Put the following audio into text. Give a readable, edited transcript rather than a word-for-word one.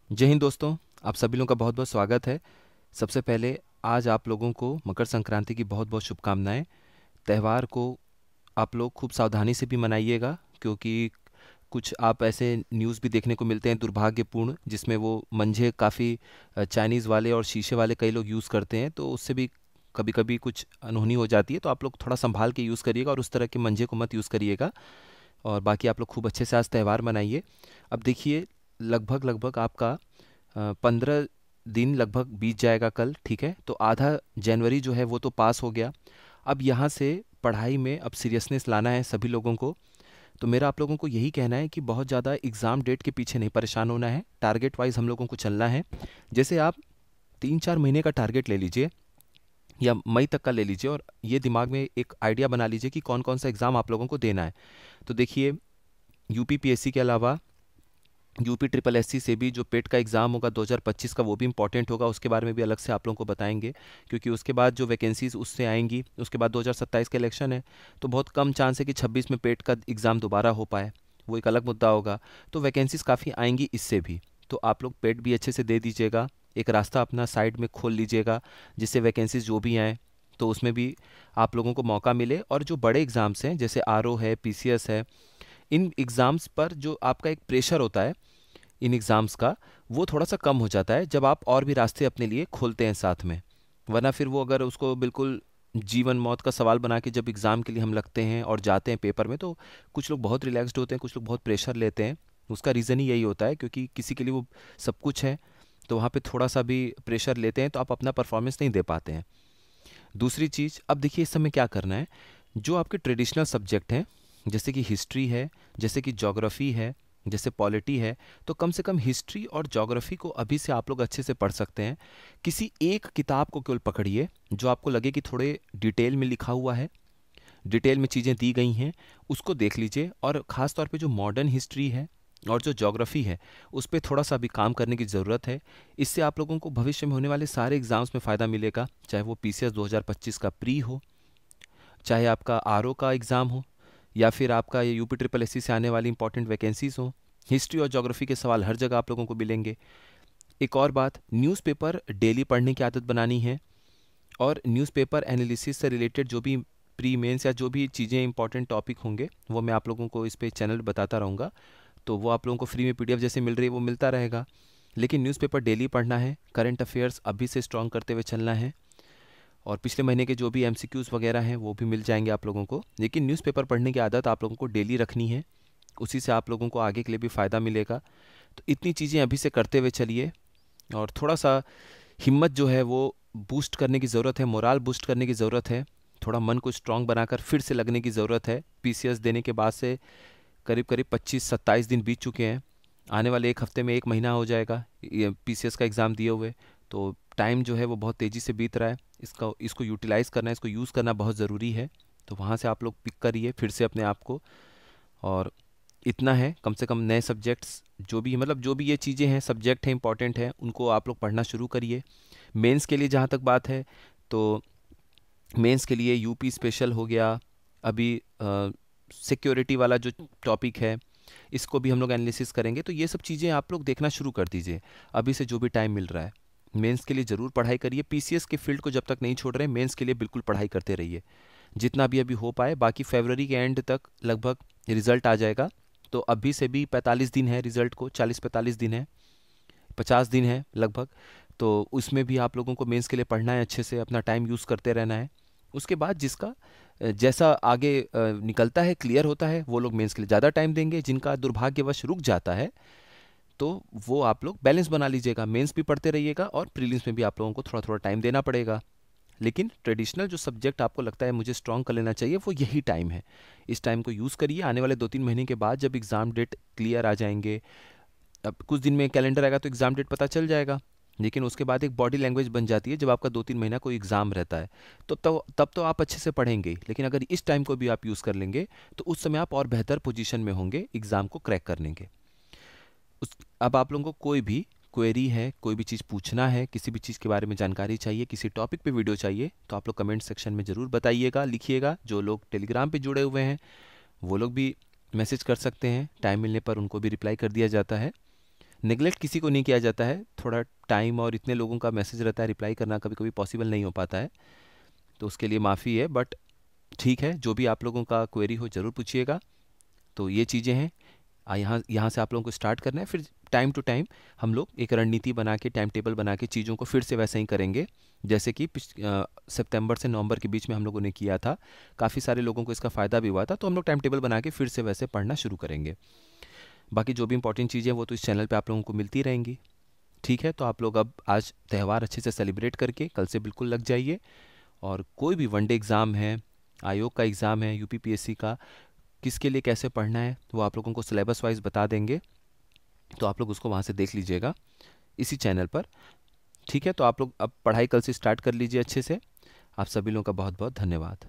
जय हिंद दोस्तों। आप सभी लोगों का बहुत बहुत स्वागत है। सबसे पहले आज आप लोगों को मकर संक्रांति की बहुत बहुत शुभकामनाएं। त्यौहार को आप लोग खूब सावधानी से भी मनाइएगा, क्योंकि कुछ आप ऐसे न्यूज़ भी देखने को मिलते हैं दुर्भाग्यपूर्ण, जिसमें वो मंझे काफ़ी चाइनीज़ वाले और शीशे वाले कई लोग यूज़ करते हैं, तो उससे भी कभी कभी कुछ अनहोनी हो जाती है। तो आप लोग थोड़ा संभाल के यूज़ करिएगा और उस तरह के मंझे को मत यूज़ करिएगा। और बाकी आप लोग खूब अच्छे से आज त्यौहार मनाइए। अब देखिए, लगभग लगभग आपका 15 दिन लगभग बीत जाएगा कल, ठीक है? तो आधा जनवरी जो है वो तो पास हो गया। अब यहाँ से पढ़ाई में अब सीरियसनेस लाना है सभी लोगों को। तो मेरा आप लोगों को यही कहना है कि बहुत ज़्यादा एग्ज़ाम डेट के पीछे नहीं परेशान होना है, टारगेट वाइज हम लोगों को चलना है। जैसे आप 3-4 महीने का टारगेट ले लीजिए या मई तक का ले लीजिए, और ये दिमाग में एक आइडिया बना लीजिए कि कौन कौन सा एग्ज़ाम आप लोगों को देना है। तो देखिए, यूपीपीएससी के अलावा यूपी ट्रिपल एससी से भी जो पेट का एग्ज़ाम होगा 2025 का, वो भी इंपॉर्टेंट होगा। उसके बारे में भी अलग से आप लोगों को बताएंगे, क्योंकि उसके बाद जो वैकेंसीज उससे आएंगी, उसके बाद 2027 का इलेक्शन है, तो बहुत कम चांस है कि 26 में पेट का एग्ज़ाम दोबारा हो पाए। वो एक अलग मुद्दा होगा। तो वैकेंसीज काफ़ी आएंगी इससे भी। तो आप लोग पेट भी अच्छे से दे दीजिएगा, एक रास्ता अपना साइड में खोल लीजिएगा, जिससे वैकेंसीज जो भी आएँ तो उसमें भी आप लोगों को मौका मिले। और जो बड़े एग्ज़ाम्स हैं जैसे आरओ है, पीसीएस है, इन एग्ज़ाम्स पर जो आपका एक प्रेशर होता है इन एग्ज़ाम्स का, वो थोड़ा सा कम हो जाता है जब आप और भी रास्ते अपने लिए खोलते हैं साथ में। वरना फिर वो अगर उसको बिल्कुल जीवन मौत का सवाल बना के जब एग्ज़ाम के लिए हम लगते हैं और जाते हैं पेपर में, तो कुछ लोग बहुत रिलैक्स्ड होते हैं, कुछ लोग बहुत प्रेशर लेते हैं। उसका रीज़न ही यही होता है, क्योंकि किसी के लिए वो सब कुछ है, तो वहाँ पे थोड़ा सा भी प्रेशर लेते हैं तो आप अपना परफॉर्मेंस नहीं दे पाते हैं। दूसरी चीज़, अब देखिए इस समय क्या करना है। जो आपके ट्रेडिशनल सब्जेक्ट हैं, जैसे कि हिस्ट्री है, जैसे कि ज्योग्राफी है, जैसे पॉलिटी है, तो कम से कम हिस्ट्री और ज्योग्राफी को अभी से आप लोग अच्छे से पढ़ सकते हैं। किसी एक किताब को केवल पकड़िए जो आपको लगे कि थोड़े डिटेल में लिखा हुआ है, डिटेल में चीज़ें दी गई हैं, उसको देख लीजिए। और ख़ास तौर पे जो मॉडर्न हिस्ट्री है और जो ज्योग्राफी है, उस पे थोड़ा सा भी काम करने की ज़रूरत है। इससे आप लोगों को भविष्य में होने वाले सारे एग्ज़ाम्स में फ़ायदा मिलेगा, चाहे वो पीसीएस 2025 का प्री हो, चाहे आपका आरओ का एग्ज़ाम हो, या फिर आपका ये यूपी ट्रिपल एससी से आने वाली इंपॉर्टेंट वैकेंसीज हो। हिस्ट्री और ज्योग्राफी के सवाल हर जगह आप लोगों को मिलेंगे। एक और बात, न्यूज़पेपर डेली पढ़ने की आदत बनानी है। और न्यूज़पेपर एनालिसिस से रिलेटेड जो भी प्री मेंस या जो भी चीज़ें इंपॉर्टेंट टॉपिक होंगे, वो मैं आप लोगों को इस पे चैनल बताता रहूँगा। तो वो आप लोगों को फ्री में पीडीएफ जैसे मिल रही है वो मिलता रहेगा। लेकिन न्यूज़पेपर डेली पढ़ना है, करंट अफेयर्स अभी से स्ट्रॉन्ग करते हुए चलना है। और पिछले महीने के जो भी एमसीक्यूज़ वगैरह हैं वो भी मिल जाएंगे आप लोगों को। लेकिन न्यूज़पेपर पढ़ने की आदत आप लोगों को डेली रखनी है, उसी से आप लोगों को आगे के लिए भी फ़ायदा मिलेगा। तो इतनी चीज़ें अभी से करते हुए चलिए। और थोड़ा सा हिम्मत जो है वो बूस्ट करने की ज़रूरत है, मोराल बूस्ट करने की ज़रूरत है। थोड़ा मन को स्ट्रांग बनाकर फिर से लगने की ज़रूरत है। पीसीएस देने के बाद से करीब करीब 25-27 दिन बीत चुके हैं। आने वाले एक हफ्ते में एक महीना हो जाएगा ये पीसीएस का एग्ज़ाम दिए हुए। तो टाइम जो है वो बहुत तेज़ी से बीत रहा है। इसको यूटिलाइज़ करना, इसको यूज़ करना बहुत ज़रूरी है। तो वहाँ से आप लोग पिक करिए फिर से अपने आप को। और इतना है, कम से कम नए सब्जेक्ट्स जो भी मतलब जो भी ये चीज़ें हैं, सब्जेक्ट हैं इंपॉर्टेंट हैं, उनको आप लोग पढ़ना शुरू करिए। मेंस के लिए जहाँ तक बात है, तो मेंस के लिए यूपी स्पेशल हो गया। अभी सिक्योरिटी वाला जो टॉपिक है, इसको भी हम लोग एनालिसिस करेंगे। तो ये सब चीज़ें आप लोग देखना शुरू कर दीजिए अभी से, जो भी टाइम मिल रहा है। मेंस के लिए ज़रूर पढ़ाई करिए। पीसीएस के फील्ड को जब तक नहीं छोड़ रहे, मेंस के लिए बिल्कुल पढ़ाई करते रहिए, जितना भी अभी हो पाए। बाकी फरवरी के एंड तक लगभग रिज़ल्ट आ जाएगा। तो अभी से भी 45 दिन है रिज़ल्ट को, 40-45 दिन है, 50 दिन है लगभग। तो उसमें भी आप लोगों को मेंस के लिए पढ़ना है, अच्छे से अपना टाइम यूज़ करते रहना है। उसके बाद जिसका जैसा आगे निकलता है, क्लियर होता है, वो लोग मेंस के लिए ज़्यादा टाइम देंगे। जिनका दुर्भाग्यवश रुक जाता है, तो वो आप लोग बैलेंस बना लीजिएगा, मेंस भी पढ़ते रहिएगा और प्रीलिम्स में भी आप लोगों को थोड़ा थोड़ा टाइम देना पड़ेगा। लेकिन ट्रेडिशनल जो सब्जेक्ट आपको लगता है मुझे स्ट्रॉन्ग कर लेना चाहिए, वो यही टाइम है। इस टाइम को यूज़ करिए। आने वाले 2-3 महीने के बाद जब एग्ज़ाम डेट क्लियर आ जाएंगे, अब कुछ दिन में कैलेंडर आएगा तो एग्ज़ाम डेट पता चल जाएगा। लेकिन उसके बाद एक बॉडी लैंग्वेज बन जाती है जब आपका 2-3 महीना कोई एग्ज़ाम रहता है। तो तब तो आप अच्छे से पढ़ेंगे ही। लेकिन अगर इस टाइम को भी आप यूज़ कर लेंगे, तो उस समय आप और बेहतर पोजीशन में होंगे एग्ज़ाम को क्रैक करने के। अब आप लोगों को कोई भी क्वेरी है, कोई भी चीज़ पूछना है, किसी भी चीज़ के बारे में जानकारी चाहिए, किसी टॉपिक पे वीडियो चाहिए, तो आप लोग कमेंट सेक्शन में ज़रूर बताइएगा, लिखिएगा। जो लोग टेलीग्राम पे जुड़े हुए हैं वो लोग भी मैसेज कर सकते हैं, टाइम मिलने पर उनको भी रिप्लाई कर दिया जाता है। नेगलेक्ट किसी को नहीं किया जाता है, थोड़ा टाइम और इतने लोगों का मैसेज रहता है, रिप्लाई करना कभी कभी पॉसिबल नहीं हो पाता है, तो उसके लिए माफ़ी है। बट ठीक है, जो भी आप लोगों का क्वेरी हो ज़रूर पूछिएगा। तो ये चीज़ें हैं, यहाँ यहाँ से आप लोगों को स्टार्ट करना है, फिर टाइम टू टाइम हम लोग एक रणनीति बना के, टाइम टेबल बना के चीज़ों को फिर से वैसे ही करेंगे जैसे कि सितंबर से नवंबर के बीच में हम लोगों ने किया था। काफ़ी सारे लोगों को इसका फ़ायदा भी हुआ था, तो हम लोग टाइम टेबल बना के फिर से वैसे पढ़ना शुरू करेंगे। बाकी जो भी इंपॉर्टेंट चीज़ें हैं वो तो इस चैनल पे आप लोगों को मिलती रहेंगी। ठीक है, तो आप लोग अब आज त्यौहार अच्छे से सेलिब्रेट करके कल से बिल्कुल लग जाइए। और कोई भी वनडे एग्ज़ाम है, आयोग का एग्ज़ाम है, यूपीपीएससी का, किसके लिए कैसे पढ़ना है वो आप लोगों को सिलेबस वाइज बता देंगे, तो आप लोग उसको वहाँ से देख लीजिएगा इसी चैनल पर। ठीक है, तो आप लोग अब पढ़ाई कल से स्टार्ट कर लीजिए अच्छे से। आप सभी लोगों का बहुत बहुत धन्यवाद।